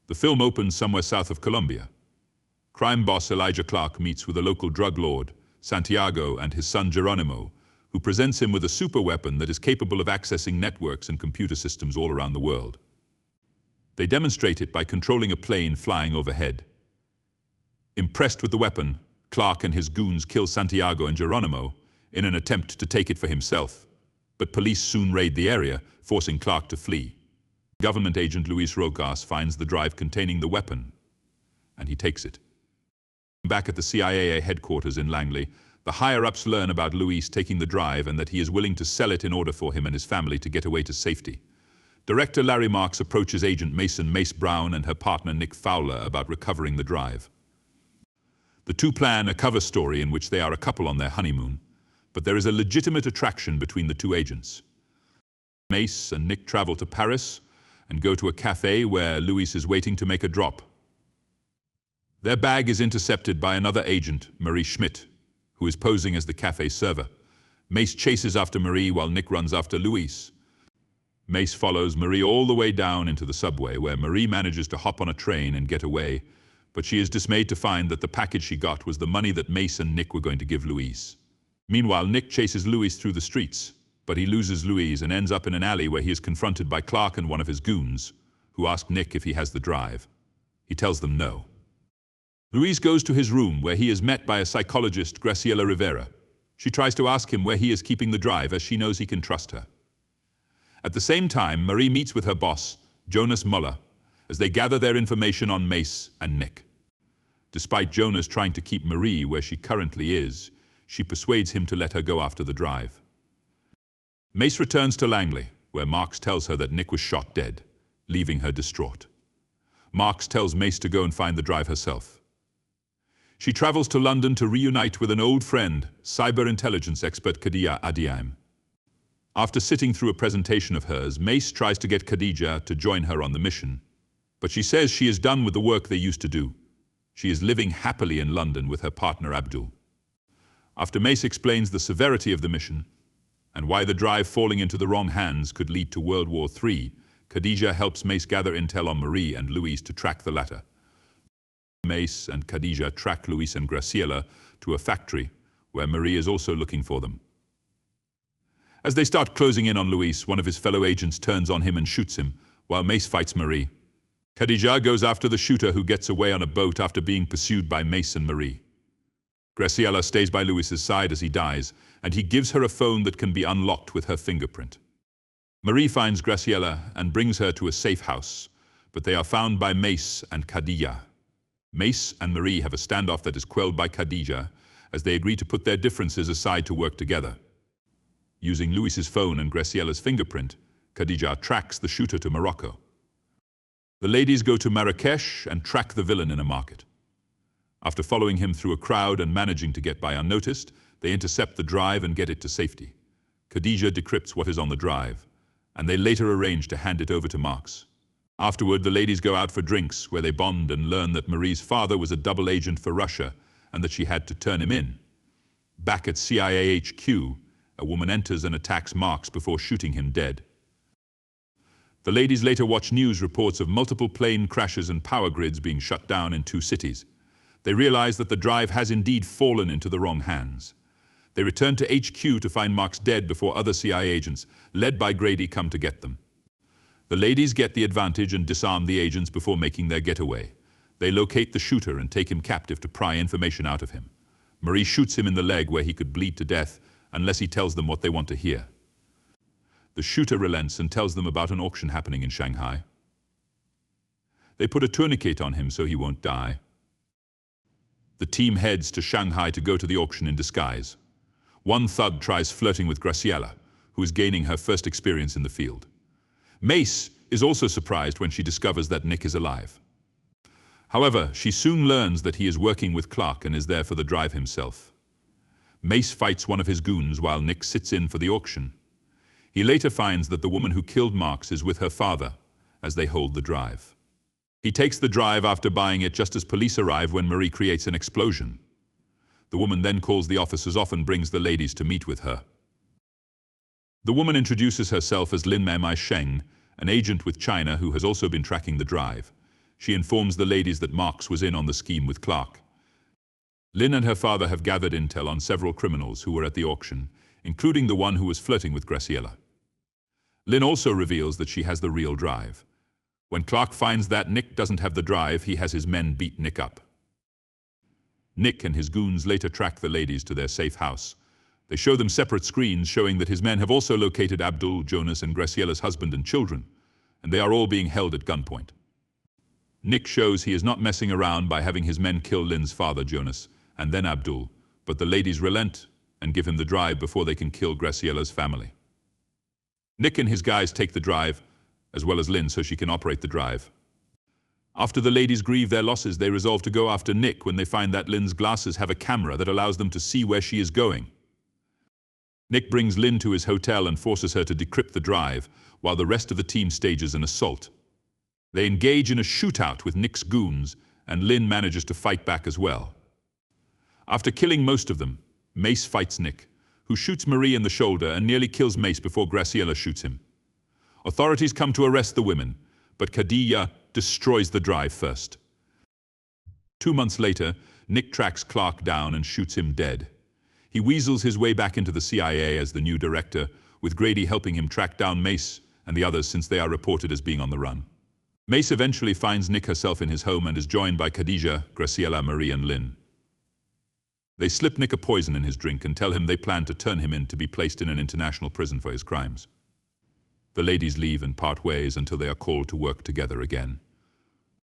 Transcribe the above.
The film opens somewhere south of Colombia. Crime boss Elijah Clark meets with a local drug lord, Santiago, and his son Geronimo, who presents him with a super weapon that is capable of accessing networks and computer systems all around the world. They demonstrate it by controlling a plane flying overhead. Impressed with the weapon, Clark and his goons kill Santiago and Geronimo in an attempt to take it for himself, but police soon raid the area, forcing Clark to flee. Government agent Luis Rojas finds the drive containing the weapon, and he takes it. Back at the CIA headquarters in Langley, the higher-ups learn about Luis taking the drive and that he is willing to sell it in order for him and his family to get away to safety. Director Larry Marks approaches agent Mace Brown and her partner Nick Fowler about recovering the drive. The two plan a cover story in which they are a couple on their honeymoon, but there is a legitimate attraction between the two agents. Mace and Nick travel to Paris and go to a cafe where Luis is waiting to make a drop. Their bag is intercepted by another agent, Marie Schmidt, who is posing as the cafe server. Mace chases after Marie while Nick runs after Luis. Mace follows Marie all the way down into the subway, where Marie manages to hop on a train and get away, but she is dismayed to find that the package she got was the money that Mace and Nick were going to give Luis. Meanwhile, Nick chases Luis through the streets, but he loses Luis and ends up in an alley where he is confronted by Clark and one of his goons, who ask Nick if he has the drive. He tells them no. Luis goes to his room, where he is met by a psychologist, Graciela Rivera. She tries to ask him where he is keeping the drive, as she knows he can trust her. At the same time, Marie meets with her boss, Jonas Muller, as they gather their information on Mace and Nick. Despite Jonas trying to keep Marie where she currently is, she persuades him to let her go after the drive. Mace returns to Langley, where Marks tells her that Nick was shot dead, leaving her distraught. Marks tells Mace to go and find the drive herself. She travels to London to reunite with an old friend, cyber intelligence expert Khadija Adiaim. After sitting through a presentation of hers, Mace tries to get Khadija to join her on the mission, but she says she is done with the work they used to do. She is living happily in London with her partner Abdul. After Mace explains the severity of the mission, and why the drive falling into the wrong hands could lead to World War III, Khadija helps Mace gather intel on Marie and Luis to track the latter. Mace and Khadija track Luis and Graciela to a factory where Marie is also looking for them. As they start closing in on Luis, one of his fellow agents turns on him and shoots him, while Mace fights Marie. Khadija goes after the shooter, who gets away on a boat after being pursued by Mace and Marie. Graciela stays by Luis's side as he dies, and he gives her a phone that can be unlocked with her fingerprint. Marie finds Graciela and brings her to a safe house, but they are found by Mace and Khadija. Mace and Marie have a standoff that is quelled by Khadija, as they agree to put their differences aside to work together. Using Luis's phone and Graciela's fingerprint, Khadija tracks the shooter to Morocco. The ladies go to Marrakesh and track the villain in a market. After following him through a crowd and managing to get by unnoticed, they intercept the drive and get it to safety. Khadija decrypts what is on the drive, and they later arrange to hand it over to Marks. Afterward, the ladies go out for drinks, where they bond and learn that Marie's father was a double agent for Russia and that she had to turn him in. Back at CIA HQ, a woman enters and attacks Marks before shooting him dead. The ladies later watch news reports of multiple plane crashes and power grids being shut down in 2 cities. They realize that the drive has indeed fallen into the wrong hands. They return to HQ to find Marks dead before other CIA agents, led by Grady, come to get them. The ladies get the advantage and disarm the agents before making their getaway. They locate the shooter and take him captive to pry information out of him. Marie shoots him in the leg, where he could bleed to death unless he tells them what they want to hear. The shooter relents and tells them about an auction happening in Shanghai. They put a tourniquet on him so he won't die. The team heads to Shanghai to go to the auction in disguise. One thug tries flirting with Graciela, who is gaining her first experience in the field. Mace is also surprised when she discovers that Nick is alive. However, she soon learns that he is working with Clark and is there for the drive himself. Mace fights one of his goons while Nick sits in for the auction. He later finds that the woman who killed Marks is with her father as they hold the drive. He takes the drive after buying it just as police arrive, when Marie creates an explosion. The woman then calls the officers off and brings the ladies to meet with her. The woman introduces herself as Lin Mei Sheng, an agent with China who has also been tracking the drive. She informs the ladies that Marks was in on the scheme with Clark. Lynn and her father have gathered intel on several criminals who were at the auction, including the one who was flirting with Graciela. Lynn also reveals that she has the real drive. When Clark finds that Nick doesn't have the drive, he has his men beat Nick up. Nick and his goons later track the ladies to their safe house. They show them separate screens showing that his men have also located Abdul, Jonas, and Graciela's husband and children, and they are all being held at gunpoint. Nick shows he is not messing around by having his men kill Lynn's father, Jonas, and then Abdul, but the ladies relent and give him the drive before they can kill Graciela's family. Nick and his guys take the drive, as well as Lynn, so she can operate the drive. After the ladies grieve their losses, they resolve to go after Nick when they find that Lynn's glasses have a camera that allows them to see where she is going. Nick brings Lynn to his hotel and forces her to decrypt the drive, while the rest of the team stages an assault. They engage in a shootout with Nick's goons, and Lynn manages to fight back as well. After killing most of them, Mace fights Nick, who shoots Marie in the shoulder and nearly kills Mace before Graciela shoots him. Authorities come to arrest the women, but Khadija destroys the drive first. 2 months later, Nick tracks Clark down and shoots him dead. He weasels his way back into the CIA as the new director, with Grady helping him track down Mace and the others since they are reported as being on the run. Mace eventually finds Nick herself in his home and is joined by Khadija, Graciela, Marie, and Lynn. They slip Nick a poison in his drink and tell him they plan to turn him in to be placed in an international prison for his crimes. The ladies leave and part ways until they are called to work together again.